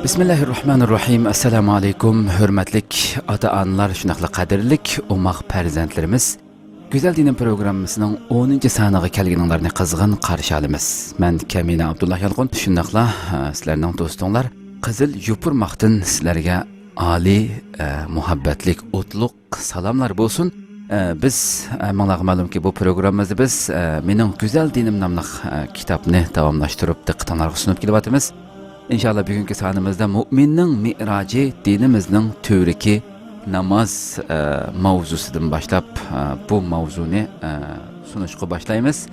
Bismillahirrahmanirrahim. Assalamu alaikum. Hürmetlik ata-analar, şunaqla qadirlik umaq farzandlarimiz. Güzel Dinim programımızın 10. sanığı kelgininglarni qizg'in qarshi olamiz. Men Kamina Abdullah Yalqun, shunaqla sizlarning do'stinglar Qizil Yupurmaqdan sizlarga ali muhabbatlik o'tliq salomlar bo'lsin. Biz menga ma'lumki bu programmamizda biz mening Güzel Dinim nomli kitobni davomlashtirib diqqatingizga sunib kelyapmiz. İnşallah bugünkü sahnimizde müminning mi'raji dinimizning töriki namaz mavzusidan başlap bu mavzuni sunishga başlaymiz.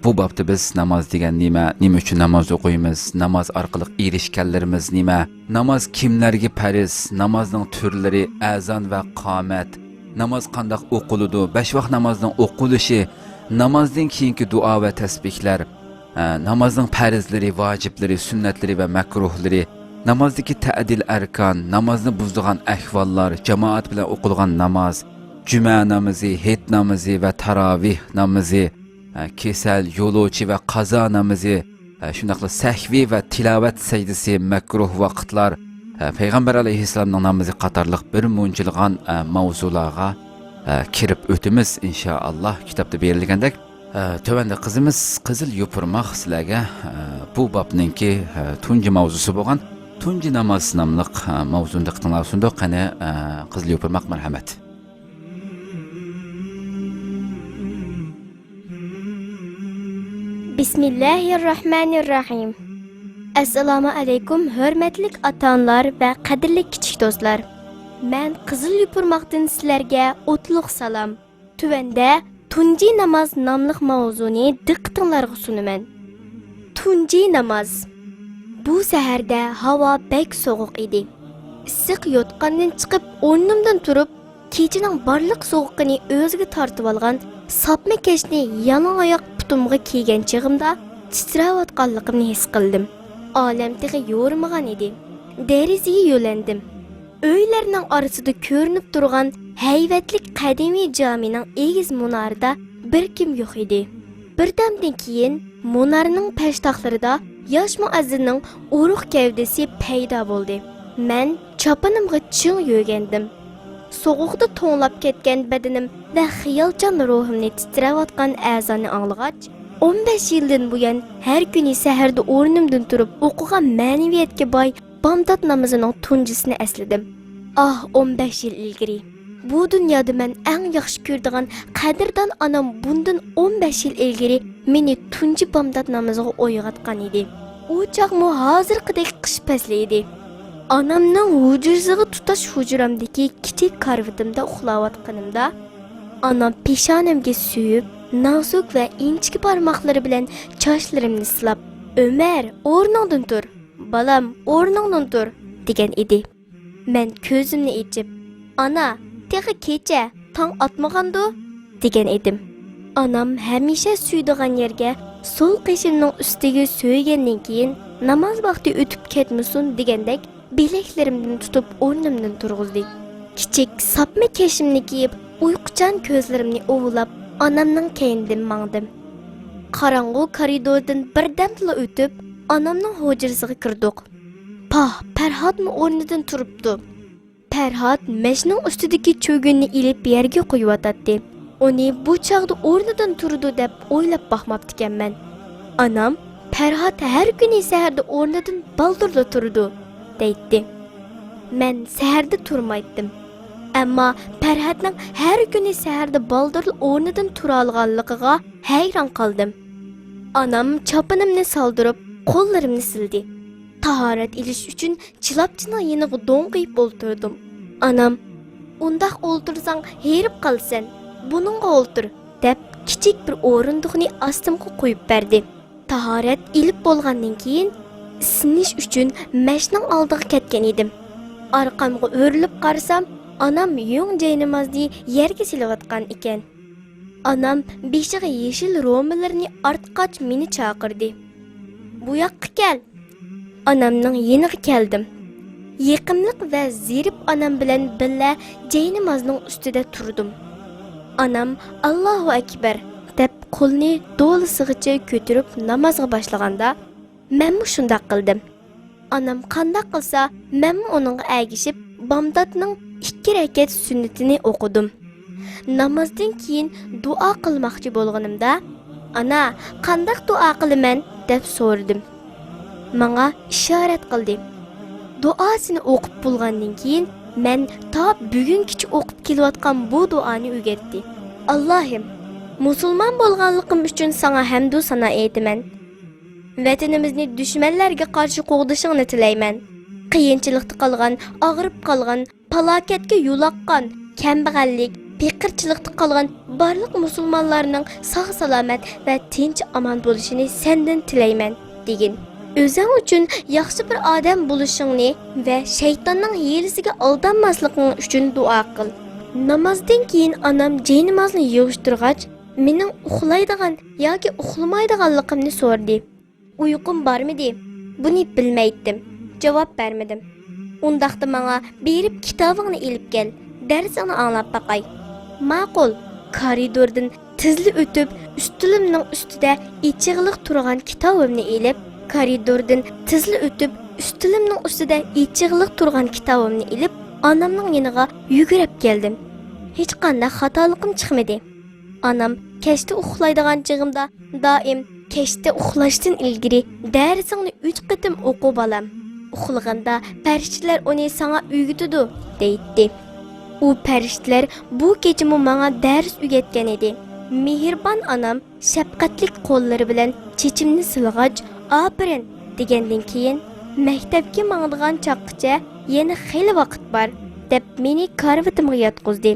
Bu babda biz namaz degan nima uchun namoz o'qiymiz, namoz orqali erishganlarimiz nima, namoz kimlarga farz, namozning turlari, azon va qomat, namoz qanday o'qiladi, 5 vaqt namozning o'qilishi, namozdan keyingi duo va tasbihlar, namazın farzlari, vacibleri, sünnetleri ve makruhları, namazdaki ta'dil erkan, namazını buzduğan ahvallar, cemaat bilen okulgan namaz, cuma namazı, het namazı ve taravih namazı, kesel, yoluçi ve qaza namazı, şunaqla sahvi ve tilavet secdesi, makruh vakitlar, Peygamber aleyhisselam'ın namazı qatarlıq bir munjilgan mavzularga kirip ötümüz inşallah kitapta berilgandek. Tövende qizimiz Qizil Yupurmaq sizlarga bu babninki tunji mavzusi bo'lgan tunji namoz nomli mavzuni diqqatingizga sundiq. Qani Qizil Yupurmaq marhamat. Bismillahirrahmanirrahim. Assalomu alaykum hurmatli ota-onalar va qadrli kichik do'stlar. Men Qizil Yupurmaqdan sizlarga o'tliq salom. Tuvanda Tunji namaz nomli mavzuni diqqatingizga sunaman. Tunji namaz. Bu saharda havo bek sovuq edi. Issiq yotqandan chiqib o'rnimdan turib, kechining barliq sovuqini o'ziga tortib olgan sapma kechni yalang oyoq putumga kiygan chig'imda titrayotganligimni his qildim. Olam tig'i yo'rmagan edi. Derazaga yo'landim. Uylarning orasida ko'rinib turgan hayvatlik qadimiy jamining egiz munarida bir kim yo'q edi. Birdamdan keyin munarning peshtoqlarida yosh muazzinning urug' gavdasi paydo bo'ldi. Men choponimga ching yo'gandim. Sovuqda to'nlab ketgan badanim va xiyolchan ruhimni titrayotgan azonni anglagach, 15 yildan buyon har kuni saharda o'rnimdan turib o'qigan ma'naviyatga boy bomdod namozining tunjisini esladim. 15 yil ilgari bu dunyoda men eng yaxshi ko'radigan qadrdon onam bundan 15 yil ilgari meni tunji bomdod namoziga uyg'otgan edi. U chaqmu hozirgidek qish fasli edi. Onamning hujrasiga tutash hujramdagi kichik karvatimda uxlayotganimda onam peshonamga suyib, nozik va inchki barmoqlari bilan sochlarimni silab, "Ömer, o'rningdan tur. Balam, o'rningdan tur" degan edi. Men ko'zimni ochib, "Ana, tehi kecha tong otmagandu" degan edim. Onam hamisha suydigan yerga so'l qishimning ustiga so'ygandan keyin namoz vaqti o'tib ketmasin degandek bileklarimdan tutib o'rnimdan turg'izdi. Kichik sapma keshimni kiyib, uyquchan ko'zlarimni ovulab, onamning keynidan mangdim. Qorong'u koridordan birdamla o'tib, onamning hujrasiga kirdik. Farhodmi o'rnidan turibdi. Farhod meshning ustidagi cho'gunni ilib yerga qo'yib Uni bu chog'da o'rnidan turdi deb o'ylab boqmabdikanman. Onam Farhod har kuni saharda o'rnidan baldirda turdi deydi. Men saharda turmaydim. Ammo Farhodning har kuni saharda baldirda o'rnidan tura olganligiga hayron qoldim. Onam choponimni soldirib, qo'llarimni sildi. Taharet ilish uchun chilapchining yeniga do'ng'iyib o'ltirdim. Onam, "Undaq o'ltirsang herib qalsan, buningga o'ltir" deb kichik bir o'rindiqni ostimga qo'yib berdi. Taharet ilib bo'lgandan keyin sinish uchun mashning oldiga ketgan edim. Orqamga o'rilib qarsam, onam yung jaynamozni yerga silayotgan ekan. Onam beshiga yeshil ro'malarini artqach meni chaqirdi. "Bu yoqqa kel." Onamning yeniga keldim. Yaqinlik va zerib onam bilan billa jaynamozning ustida turdim. Onam "Allohu akbar" deb qo'lni do'lisig'icha ko'tarib namozga boshlaganda, men shunday qildim. Anam qandaq qilsa, men onunğa əgişib Bamdadning 2 rakat sünnetini o'qidim. Namazdan keyin duo qilmoqchi bo'lganimda, "Ana, qandaq duo qilaman?" deb so'radim. Menga ishorat qildi. Duosini o'qib bo'lgandan keyin men ta bugungacha o'qib kelayotgan bu duoni o'rgatdi. Allohim, musulmon bo'lganligim uchun sana hamdu sano aytaman. Vatanimizni dushmanlarga qarshi qo'g'dishingni tilayman. Qiyinchilikda qolgan, og'rib qolgan, falokatga yo'liqqan, kambag'allik, piqirchilikda qolgan barliq musulmonlarning sog' salomat va tinch omon bo'lishini sendan tilayman, degin. O'zing uchun yaxshi bir odam bo'lishingni va shaytonning hiyilasiga aldanmasliging uchun duo qil. Namozdan keyin onam jaynamozni yig'ishtirgach, mening uxlaydigan yoki uxlamaydiganligimni so'radi. Uyqum bormidi? Buni bilmaydim. Javob bermedim. Undaqda menga berib kitobingni ilib kel, darsingni anglab baqay. Ma'qul. Koridordan tizli o'tib, ustilimning ustida ichiqliq turgan kitobimni ilib, koridordan tizli o'tib, ustilimning ustida ichiqliq turgan kitobimni ilib, onamning yoniga yugurib keldim. Hech qanday xatoliqim chiqmadi. Onam kechda uxlaydigan chig'imda doim kechda uxlashdan ilgari darsingni 3 qitim o'qib olam. Uxlaganda farishtalar uni sana o'rgatadi, deydi. U farishtalar bu kechimi menga dars o'rgatgan edi. Mehribon onam shafqatli qo'llari bilan chechimni silg'ach, "Afirin" degandan keyin maktabga mangdigan chaqqicha yana xeyli vaqt bor deb meni karvatimga yotqizdi.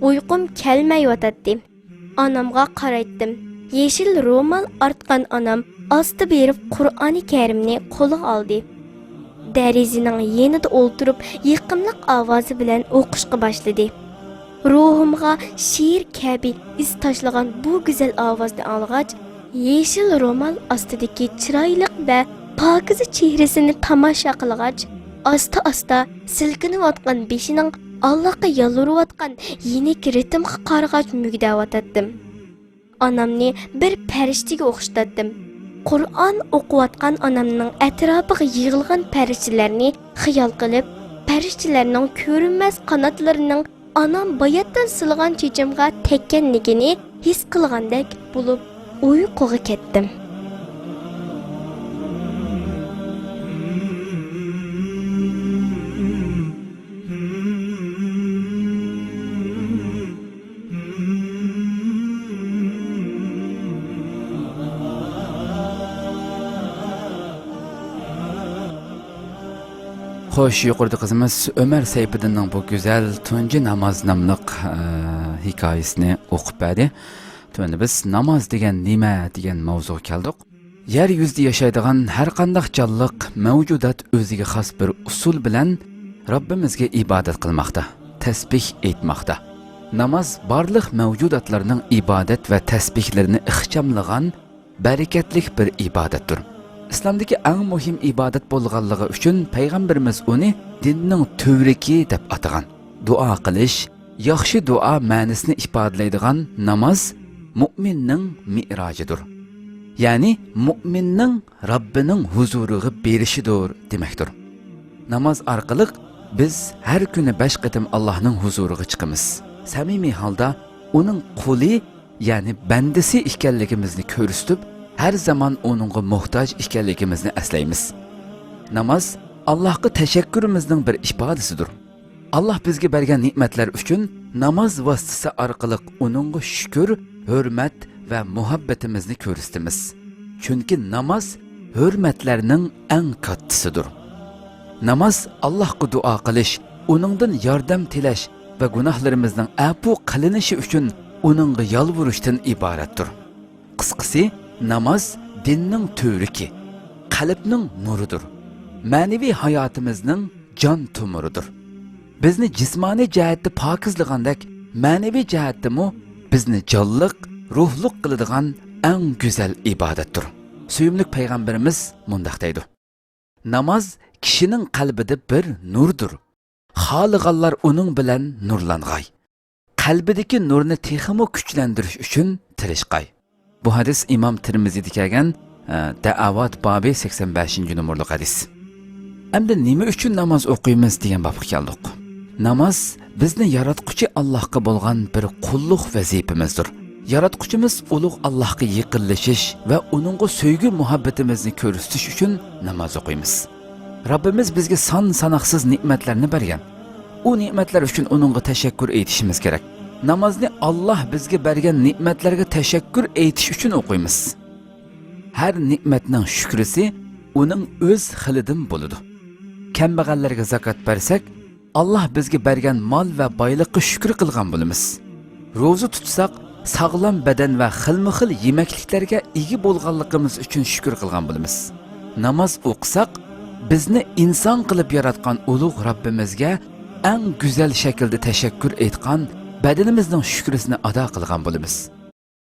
Uyqum kelmayotdi. Onamga qaraydim. Yeşil romal artgan onam asta berib Qur'oni Karimni qo'liga oldi. Derizining yenida o'ltirib, yiqimliq ovozi bilan o'qishga boshladi. Ruhimga she'r kabi iz tashlagan bu go'zal ovozni olgach, yeşil romal ostidagi chiroyli va pokiza chehrasini tomosha qilgach, asta-asta silkinayotgan beshining Allohga yolvorayotgan yenik ritmga qarag'ach mugdayotdim. Onamni bir farishtaga o'xshatdim. Qur'on o'qiyotgan onamning atrofiga yig'ilgan farishtalarni xayol qilib, farishtalarning ko'rinmas qanotlarining onam bayatdan silgan chechimga tekkanligini his qilgandek bo'lib, uyquga ketdim. Xo'sh, yuqorida qizimiz Ömer Seyfiddinning bu go'zal tunji namoz nomli hikoyasini o'qib berdi. Tunda biz namoz degan nima degan mavzuga keldik. Yer yuzida yashaydigan har qanday jonliq mavjudot o'ziga xos bir usul bilan Robbimizga ibodat qilmoqda, tasbih aytmoqda. Namoz barliq mavjudotlarning ibodat va tasbihlarini ixchamlagan barakatli bir ibodatdir. İslamdagi eng muhim ibodat bo'lganligi uchun payg'ambarimiz uni dinning to'riki deb atagan. Duo qilish, yaxshi duo ma'nosini ifodalaydigan namoz mu'minning mi'rojidir. Ya'ni mu'minning Robbining huzuriga berishidir demakdir. Namoz orqali biz har kuni 5 qitim Allohning huzuriga chiqamiz. Samimiy holda uning quli, ya'ni bandasi ekanligimizni ko'rsatib, her zaman onunğa muhtoj ekanligimizni eslaymiz. Namoz Allohga tashakkurimizning bir ifodasidir. Alloh bizga bergan ne'matlar uchun namoz vositasi orqali onunğa shukr, hurmat va muhabbatimizni ko'rsatamiz. Chunki namoz hurmatlarning eng kattasidir. Namoz Allohga duo qilish, uningdan yordam tilash va gunohlarimizning afu qilinishi uchun uningga yolvorishdan iboratdir. Qisqasi, namoz dinning to'riki, qalbning nuridir. Ma'naviy hayotimizning jon tomiridir. Bizni jismoniy jihatda pokizlagandek, ma'naviy jihatdami bizni jonliq, ruhliq qiladigan eng go'zal ibodatdir. Suyimli payg'ambarimiz mundaq deydi: Namoz kishining qalbida bir nurdir. Xohlaganlar uning bilan nurlang'ay. Qalbidagi nurni texmo kuchlantirish uchun tirishqay. Bu hadis İmam Tirmizida kelgan Da'avat bobi 85-numurli hadis. Endi nima uchun namoz o'qiymiz degan babga keldik. Namoz bizni yaratquchi Allohga bo'lgan bir qulluq vazifamizdir. Yaratquchimiz ulug' Allohga yaqinlashish va uningga sevgi muhabbatimizni ko'rsatish uchun namoz o'qiymiz. Rabbimiz bizga son sanoqsiz ne'matlarni bergan. U ne'matlar uchun uningga tashakkur etishimiz kerak. Namozni Alloh bizga bergan ne'matlarga tashakkur etish uchun o'qiymiz. Har ne'matning shukrisi uning o'z xilidan bo'ladi. Kambag'allarga zakot bersak, Alloh bizga bergan mol va boylikqa shukr qilgan bo'lamiz. Ro'za tutsak, sog'lom badan va xilma-xil yemakliklarga ega bo'lganligimiz uchun shukr qilgan bo'lamiz. Namoz o'qisak, bizni inson qilib yaratgan ulug' Rabbimizga eng go'zal shaklda tashakkur etgan, badanimizning shukrisini ado qilgan bo'lamiz.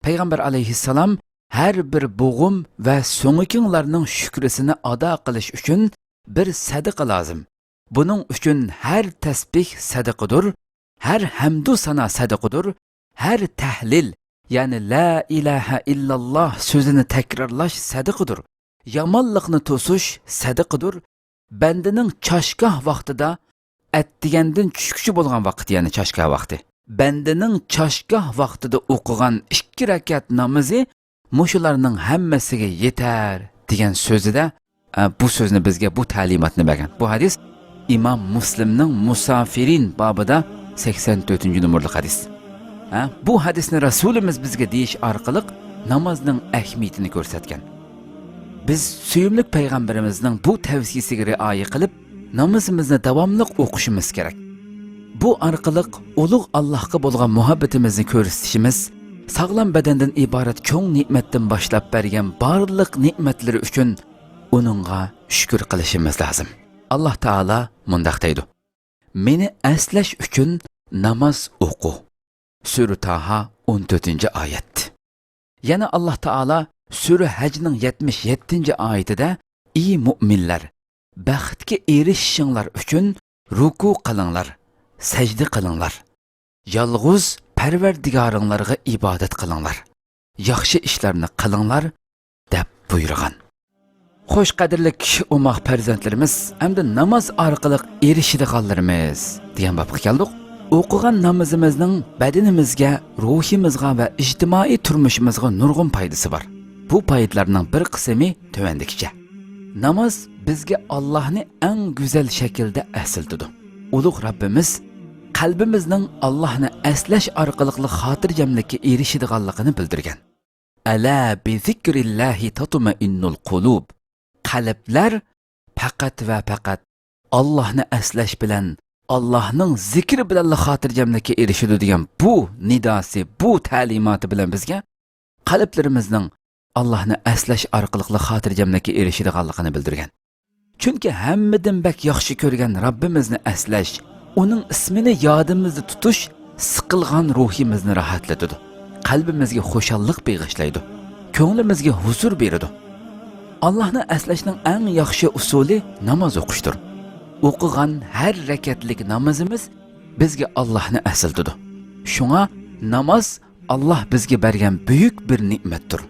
Payg'ambar alayhissalom har bir bo'g'im va so'ngikinglarning shukrisini ado qilish uchun bir sadaqa lozim. Buning uchun har tasbih sadaqadir, har hamdu sana sadaqadir, har tahlil, ya'ni la ilaha illalloh so'zini takrorlash sadaqadir. Yomonlikni to'sish sadaqadir. Bandaning choshgoh vaqtida atdigandan tushkuchi bo'lgan vaqt, ya'ni choshgoh vaqti. Bandaning choshgoh vaqtida o'qigan 2 rakat namozi mushularning hammasiga yetar degan so'zida bu so'zni bizga bu ta'limotni bergan. Bu hadis İmam Muslimning Musafirin babida 84-numurli hadis. Bu hadisni Rasulimiz bizga deyish orqali namozning ahamiyatini ko'rsatgan. Biz suyumli payg'ambarimizning bu tavsiyasiga rioya qilib, namozimizni davomli o'qishimiz kerak. Bu orqali ulug' Allohga bo'lgan muhabbatimizni ko'rsatishimiz, sog'lom badandan iborat cho'ng ne'matdan boshlab bergan barliq ne'matlari uchun uningga shukr qilishimiz lozim. Allah Taala mundaq deydi: "Meni aslash uchun namoz o'qi." Sura Taha 14-oyat. Yana Allah Taala Sura Hajning 77-oyatida: "Ey mu'minlar, baxtga erishishinglar uchun ruku qilinglar, sajda qilinglar. Yolg'iz Parvardigoringlarga ibodat qilinglar. Yaxshi ishlarni qilinglar" deb buyurgan. Xo'sh qadrlik ummaq farzandlarimiz, hamda namoz orqali erishadiganlarimiz degan babga keldik. O'qigan namozimizning badanimizga, ruhimizga va ijtimoiy turmushimizga nurg'un foydasi bor. Bu foydalarning bir qismi tovandikicha. Namoz bizga Allohni eng go'zal shaklda asildidi. Ulug' Rabbimiz qalbimizning Allohni aslash orqali xotirjamlikka erishadiganligini bildirgan. Ala bi zikrillahi tatma'innul qulub. Qalblar faqat va faqat Allohni aslash bilan, Allohning zikri bilan xotirjamlikka erishadi degan bu nidosi, bu ta'limoti bilan bizga qalblarimizning Allohni aslash orqali xotirjamlikka erishadiganligini bildirgan. Chunki hammadan bak yaxshi ko'rgan Rabbimizni aslash, uning ismini yodimizda tutish siqilgan ruhimizni rohatlatadi. Qalbimizga xushallik bag'ishlaydi. Ko'nglimizga huzur beradi. Allohni aslashning eng yaxshi usuli namoz o'qishdir. O'qigan har rakatlik namozimiz bizga Allohni asildidi. Shunga namoz Alloh bizga bergan buyuk bir ne'matdir.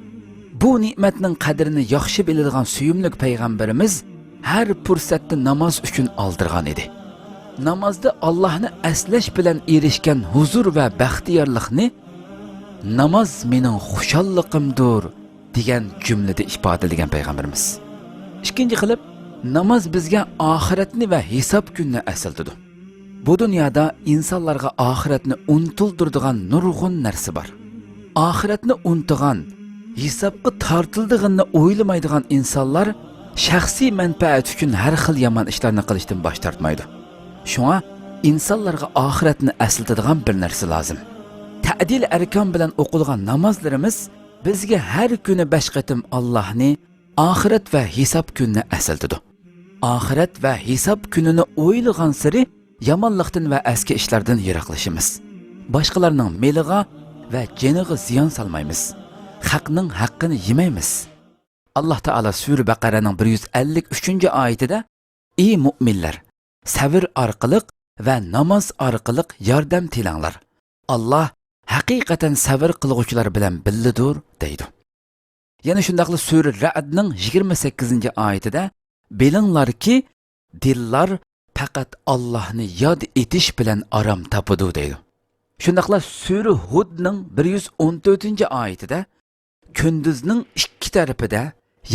Bu ne'matning qadrini yaxshi biladigan suyumli payg'ambarimiz har fursatda namoz uchun oldirgan edi. Namozda Allohni aslash bilan erishgan huzur va baxtiyorlikni namoz mening xushalliqimdir degan jumlada ifodalagan payg'ambarimiz. Ikkinchi qilib, namoz bizga oxiratni va hisob kunni asildidi. Bu dunyoda insonlarga oxiratni unutildiradigan nurg'un narsa bor. Oxiratni unutgan, hisobga tortildig'ini o'ylamaydigan insonlar shaxsiy manfaat uchun har xil yomon ishlarni qilishdan bosh tortmaydi. Shunga insonlarga oxiratni aslatadigan bir narsa lozim. Ta'dil arkon bilan o'qilgan namozlarimiz bizga har kuni 5 qatim Allohni oxirat va hisob kunni aslatadi. Oxirat va hisob kunini o'ylagan sari yomonlikdan va eski ishlardan yiroqlashimiz. Boshqalarning meliga va jiniga ziyon solmaymiz. Haqning haqqini yemaymiz. Alloh taolo Sura Baqaraning 153-oyatida: "Ey mu'minlar, sabr orqali va namoz orqali yordam tilanglar. Alloh haqiqatan sabr qilguvchilar bilan billidir" deydi. Yana shundaqli Sura Ra'dning 28-oyatida: "Bilinglarki, dillar faqat Allohni yod etish bilan aram topadi deydi. Shundaqla Sura Hudning 114-oyatida kunduzning ikki tarafida,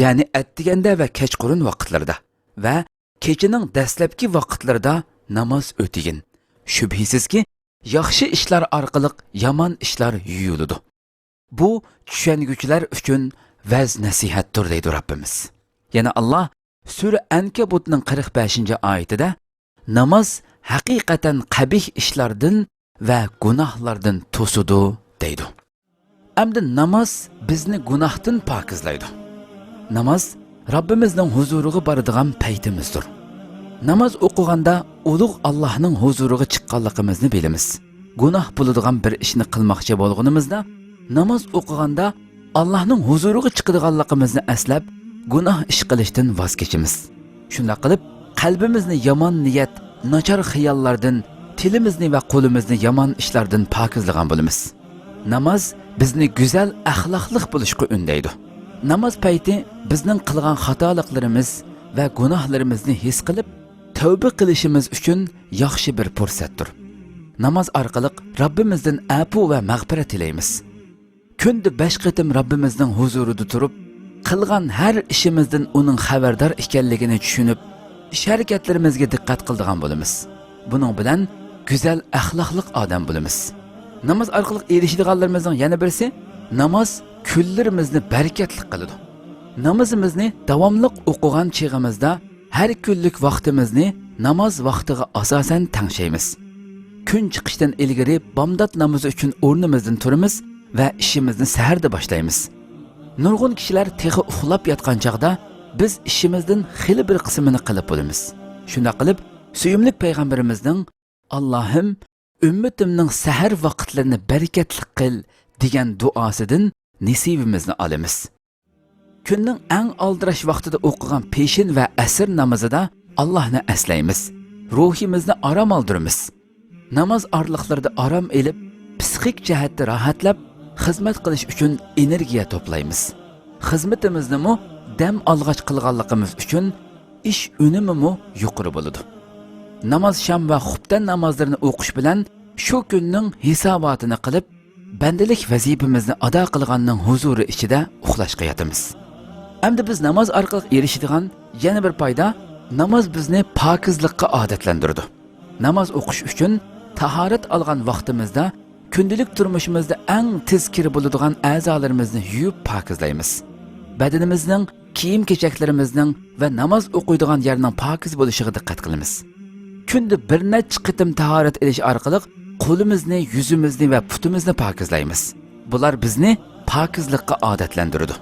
ya'ni atdiganda va kechqurun vaqtlarida va kechining dastlabki vaqtlarida namoz o'tigin. Shubhisizki, yaxshi ishlar orqali yomon ishlar yuyuladi. Bu tushunguchilar uchun vaz nasihatdir deydi Rabbimiz. Yana Alloh Sura Ankabutning 45-oyatida namoz haqiqatan qabih ishlardan va gunohlardan to'sudi deydi. Endi namoz bizni gunohdan pokizlaydi. Namoz Rabbimizning huzuriga boradigan paytimizdir. Namoz o'qiganda ulug' Allohning huzuriga chiqqanligimizni bilamiz. Gunoh bo'ladigan bir ishni qilmoqchi bo'lganimizda, namoz o'qiganda Allohning huzuriga chiqadiganligimizni eslab, gunoh ish qilishdan voz kechamiz. Shunday qilib, qalbimizni yomon niyat, nachar xayollardan, tilimizni va qo'limizni yomon ishlardan pokizlagan bo'lamiz. Namoz bizni go'zal axloqli bo'lishga undaydi. Namoz payti bizning qilgan xatoliklarimiz va gunohlarimizni his qilib, tavba qilishimiz uchun yaxshi bir fursatdir. Namoz orqali Rabbimizdan afu va mag'firat tilaymiz. Kunda 5 qatim Rabbimizning huzurida turib, qilgan har ishimizdan uning xabardor ekanligini tushunib, ish-harakatlarimizga diqqat qiladigan bo'lamiz. Buning bilan go'zal axloqli odam bo'lamiz. Namoz orqali erishadiganlarimizning yana birisi namoz kunlarimizni barakatli qiladi. Namozimizni davomli o'qigan chig'imizda har kunlik vaqtimizni namoz vaqtiga asosan tangshaymiz. Kun chiqishdan ilgari bomdod namozi uchun o'rnimizdan turamiz va ishimizni saharda boshlaymiz. Nurg'un kishilar texi uxlab yotgan chaqda biz ishimizdan xili bir qismini qilib bo'lamiz. Shunda qilib, suyumli payg'ambarimizning Allohim ummatimning sahar vaqtlarini barakatli qil degan duosidan nasibimizni olamiz. Kunning eng oldirash vaqtida o'qigan peshin va asr namozida Allohni aslaymiz. Ruhimizni orom oldiramiz. Namoz orliqlarida orom elib, psixik jihatda rohatlab, xizmat qilish uchun energiya to'playmiz. Xizmatimizni mu dam olg'ach qilganligimiz uchun ish unumi mu yuqori bo'ladi. Namoz sham va xubdan namozlarini o'qish bilan shu kunning hisobotini qilib, bandalik vazifamizni ado qilganning huzuri ichida uxlashga yotamiz. Endi biz namoz orqali erishadigan yana bir foyda, namoz bizni pokizlikka odatlantirdi. Namoz o'qish uchun tahorat olgan vaqtimizda kundalik turmushimizda eng tez kirib bo'ladigan a'zolarimizni yuvib pokizlaymiz. Badanimizning, kiyim-kechaklarimizning va namoz o'qiydigan yerning pokiz bo'lishiga diqqat qilamiz. Kunda bir necha qitim tahorat edish orqali qo'limizni, yuzimizni va putimizni pokizlaymiz. Bular bizni pokizlikka odatlantirdi.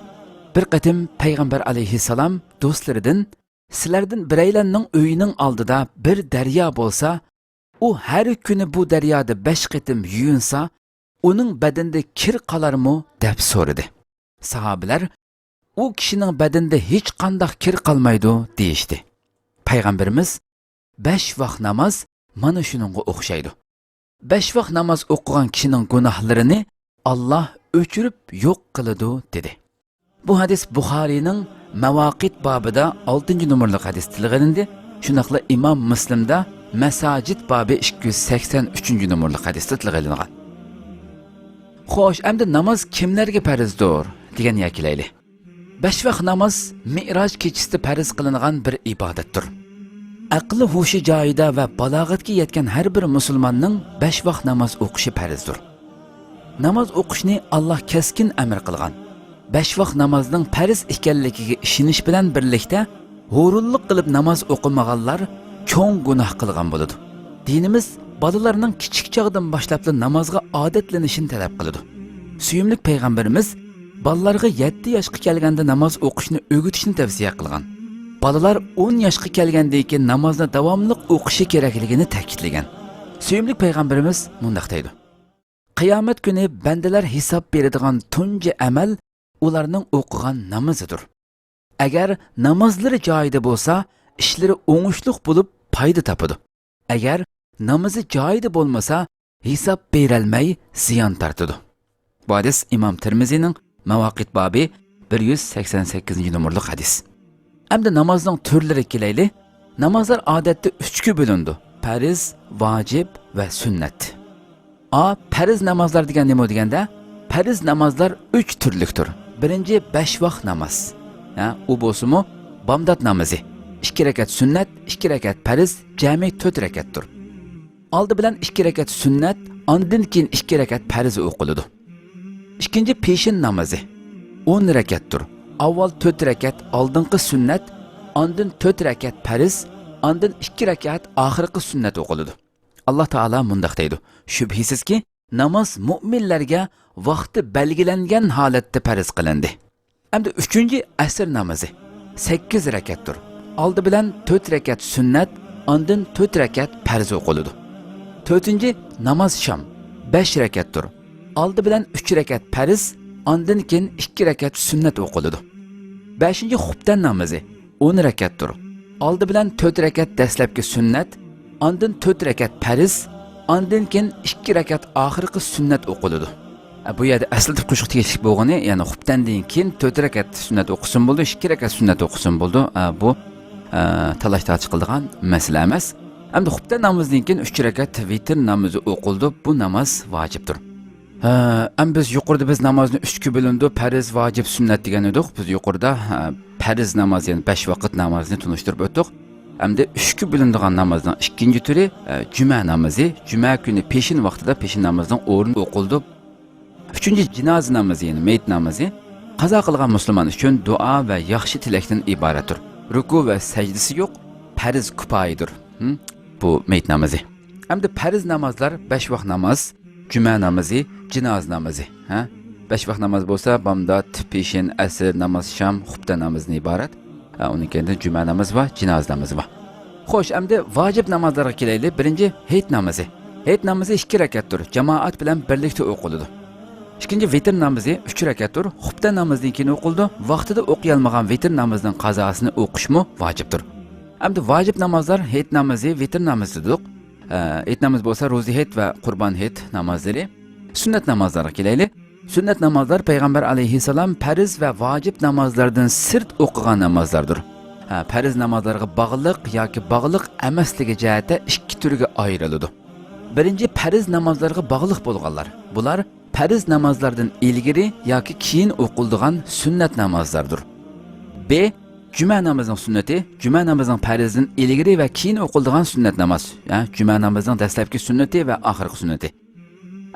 Bir qatim payg'ambar alayhissalom do'stlaridan, sizlardan biraylarning uyining oldida bir daryo bo'lsa, u har kuni bu daryoda 5 qatim yuyunsa, uning badanida kir qolarmi deb so'radi. Sahobalar u kishining badanida hech qanday kir qolmaydi deyishdi. Payg'ambarimiz 5 vaqt namoz mana shuningga o'xshaydi. 5 vaqt namoz o'qigan kishining gunohlarini Alloh o'chirib yo'q qiladi dedi. Bu hadis Buxoriyning Mavaqit babida 6-numurli hadis tilg'ilindi. Shunaqla Imom Muslimda Masajid babi 283-numurli hadisda tilg'ilingan. Xo'sh, endi namoz kimlarga farzdir degan yakilayli. 5 vaqt namoz Mi'roj kechasida farz qilingan bir ibodatdir. Aqli hushi joyida va balog'atga yetgan har bir musulmonning 5 vaqt namoz o'qishi farzdir. Namoz o'qishni Alloh keskin amr qilgan. 5 vaqt namozning farz ekanligiga ishonish bilan birlikda hurullik qilib namoz o'qimaganlar cho'ng gunoh qilgan bo'ladi. Dinimiz bolalarning kichik chog'dan boshlab namozga odatlanishini talab qiladi. Suyumli payg'ambarimiz bolalarga 7 yoshga kelganda namoz o'qishni o'rgatishni tavsiya qilgan. Bolalar 10 yoshga kelgandan keyin namozni davomli o'qishi kerakligini ta'kidlagan. Suyumli payg'ambarimiz mundaq deydi: Qiyomat kuni bandalar hisob beradigan tunji amal ularning o'qigan namozidir. Agar namozlari joyida bo'lsa, ishlari o'ngishli bo'lib foyda topadi. Agar namozi joyida bo'lmasa, hisob berolmay ziyon tortadi. Bu hadis Imom Tirmizining Mavaqit babi 188-numurli hadis. Endi namozning turlari kelayli. namozlar odatda 3 ga bo'lindi. Farz, vojib va sunnat. Farz namozlar degan nima deganda, farz namozlar 3 turlikdir. Birinchi 5 vaqt namoz. U bo'lsa-mu bomdod namozi. 2 rakat sunnat, 2 rakat farz, jami 4 rakatdir. Oldi bilan 2 rakat sunnat, ondan keyin 2 rakat farz o'qiladi. İkinci peshin namozi 10 rakatdir. Avval 4 rakat oldingi sunnat, ondan 4 rakat farz, ondan 2 rakat oxirgi sunnat o'qiladi. Alloh taolo mundaq deydi: "Shubhisizki, namoz mu'minlarga vaqti belgilangan holatda farz qilindi." Hamda 3-chi asr namozi 8 rakatdir. Oldi bilan 4 rakat sunnat, ondan 4 rakat farz o'qiladi. 4-chi namoz shom 5 rakatdir. Oldi bilan 3 rakat farz, ondan keyin 2 rakat sunnat o'qiladi. 5-chi xubtan namozi 10 rakatdir. Oldi bilan 4 rakat dastlabki sunnat, ondan 4 rakat farz, ondan keyin 2 rakat oxirgi sunnat o'qiladi. Bu yerda aslida qo'shiq tegishlik bo'lgani, ya'ni xubtandan keyin 4 rakat sunnat o'qisin bo'ldi, 2 rakat sunnat o'qisin bo'ldi. Bu talash-tartib qiladigan masala emas. Hamda xubtan namozidan keyin 3 rakat vitr namozi o'qildi. Bu namoz vojibdir. Biz yuqorida biz namozni 3 ga bo'lindi, farz, vojib, sunnat degan edik. Biz yuqorida farz namoz, ya'ni 5 vaqt namozni tunishtirib o'tdik. Hamda 3 ga bo'linadigan namozning ikkinchi turi juma namozi. Juma kuni peshin vaqtida peshin namozining o'rni o'qildi. 3-chi jinoza namozi, ya'ni mayit namozi qazo qilgan musulmon uchun duo va yaxshi tilakdan iboratdir. Ruku va sajdasi yo'q, farz kifoyadir. Bu mayit namozi. Hamda farz namozlar 5 vaqt namoz, juma namozi, jinoza namozi. 5 vaqt namoz bo'lsa, bomdod, peshin, asr, namoz shom, xubta namozidan iborat. Uning keyinda juma namozi va jinoza namozi bor. Xo'sh, endi vojib namozlarga kelaylik. Birinchi hayit namozi. Hayit namozi 2 rakatdir. Jamoat bilan birlikda o'qiladi. İkinci vitr namozi 3 rakatdir. Xubta namozidan keyin o'qildi. Vaqtida o'qiy olmagan vitr namozining qazosini o'qishmi vojibdir. Endi vojib namozlar hayit namozi, vitr namozidir. Hayit namoz bo'lsa ro'za hayit va qurbon hayit namozlari. Sunnat namozlarga kelaylik. Sunnat namozlar payg'ambar alayhissalom farz va vojib namozlardan sirt o'qigan namozlardir. Farz namozlarga bog'liq yoki bog'liq emasligi jihatda 2 turga ayriladi. Birinchi farz namozlarga bog'liq bo'lganlar. Bular farz namozlardan ilgari yoki keyin o'qiladigan sunnat namozlardir. B. Cuma namozining sunnati, juma namozining farzidan ilgari va keyin o'qiladigan sunnat namoz. Juma namozining dastlabki sunnati va oxirgi sunnati.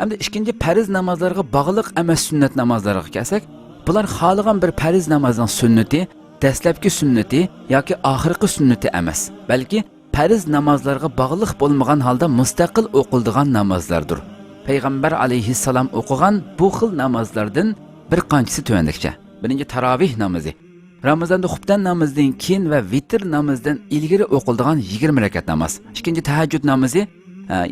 Hamda ikkinchi farz namozlarga bog'liq emas sunnat namozlariga kelsak, bular xohlagan bir farz namozining sunnati, dastlabki sunnati yoki oxirgi sunnati emas, balki farz namozlarga bog'liq bo'lmagan holda mustaqil o'qiladigan namozlardir. Payg'ambar alayhissalom o'qigan bu xil namozlardan bir qanchasi tuvandikcha. Birinchi tarovih namozi. Ramazonda xubtan namozidan keyin va vitr namozidan ilgari o'qiladigan 20 rakat namoz. Ikkinchi tahajjud namozi,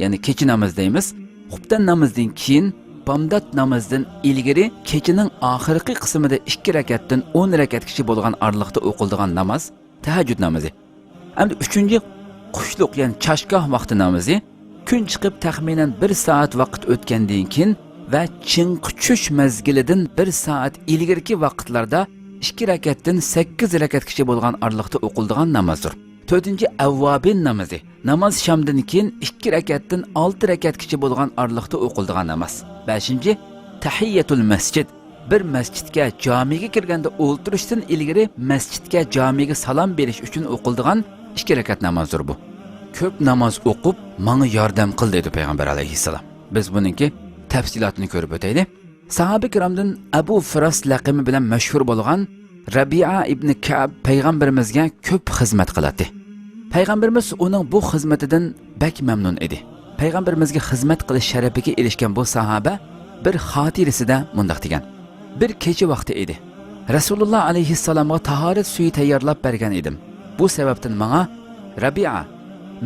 ya'ni kecha namoz deymiz. Xubtan namozidan keyin bomdod namozidan ilgari kechining oxirgi qismida 2 rakatdan 10 rakatgacha bo'lgan oraliqda o'qiladigan namoz tahajjud namozi. Endi 3-chi qushliq, ya'ni chashgoh vaqti namozi. Kun chiqib taxminan 1 soat vaqt o'tgandan keyin va chinqichush mezgilidan 1 soat ilgirki vaqtlarda 2 rakatdan 8 rakatgacha bo'lgan oraliqda o'qiladigan namozdir. 4-chi avvabin namozi. Namoz shamdan keyin 2 rakatdan 6 rakatgacha bo'lgan oraliqda o'qiladigan namoz. 5-chi tahiyyatul masjid. Bir masjidga, jomiga kirganda o'ltirishdan ilgari masjidga, jomiga salom berish uchun o'qiladigan 2 rakat namozdir bu. Ko'p namoz o'qib, menga yordam qil dedi payg'ambar alayhissalom. Biz buningki tafsilotini ko'rib o'taylik. Sahoba kiromdan Abu Firas laqami bilan mashhur bo'lgan Rabi'a ibn Ka'b payg'ambarimizga ko'p xizmat qiladi. Payg'ambarimiz uning bu xizmatidan bak mamnun edi. Payg'ambarimizga xizmat qilish sharafiga erishgan bu sahoba bir xotirasida mundaq degan: Bir kecha vaqti edi. Rasululloh alayhissalomga tahorat suyi tayyorlab bergan edim. Bu sababdan menga Rabi'a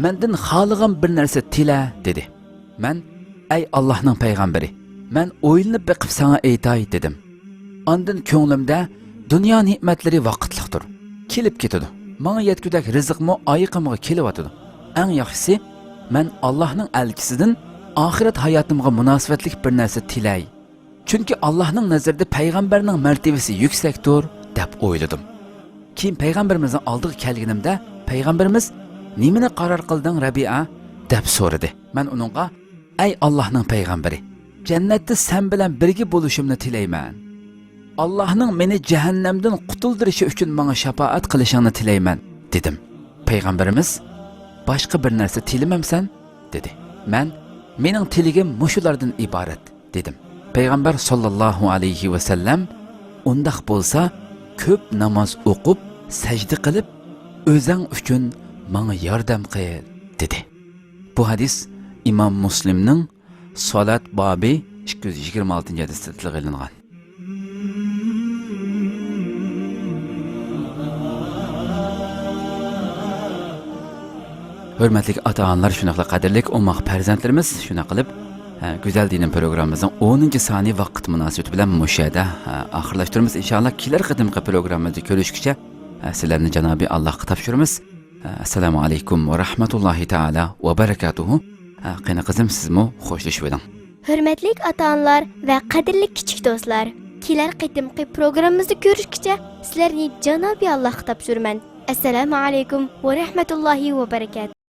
mendan xohlagan bir narsa tila dedi. Men ey Allohning payg'ambari, men o'ylanib beqib sana aytay dedim. Ondan ko'nglimda dunyo ne'matlari vaqtliqdir, kelib ketadi. Menga yetgudak rizqmi oyiqimga kelyotadi. Eng yaxshisi men Allohning elchisidan oxirat hayotimga munosabatlik bir narsa tilay. Chunki Allohning nazarida payg'ambarning martabasi yuksakdir deb o'yladim. Keyin payg'ambarimizning oldiga kelganimda payg'ambarimiz Nimani qaror qilding, Rabi'a? deb so'radi. Men uningga: "Ey Allohning payg'ambari, jannatda sen bilan birga bo'lishimni tilayman. Allohning meni jahannamdan qutuldirishi uchun menga shafaat qilishingni tilayman" dedim. Payg'ambarimiz: "Boshqa bir narsa tilamamsan?" dedi. Men: "Mening tiligim mushulardan iborat" dedim. Payg'ambar sollallohu alayhi va sallam: "Undaq bo'lsa, ko'p namoz o'qib, sajda qilib, o'zing uchun menga yordam qil" dedi. Bu hadis Imom Muslimning Salat bobi 226-hadisida tilga Hürmetlik ata-analar, şunaqla qadrlik ummaq farzandlarimiz, şuna qilib Güzel Dinim programımızın 10. saniye vaqt münasibeti bilan müşahede ahırlaştırımız. İnşallah kiler qadimqi programımızda görüşkice sizlarni Cenab-ı Allah'a tapşırımız. Assalamu alaikum ve rahmetullahi ta'ala ve berekatuhu. Qani qizim, sizmi xo'shlashib eding. Hürmetlik ata-analar ve qadrlik kichik do'stlar, kiler qadimqi programımızda görüşkice sizlarni Cenab-ı Allah'a tapşırman. Assalamu alaikum ve rahmetullahi ve berekatuhu.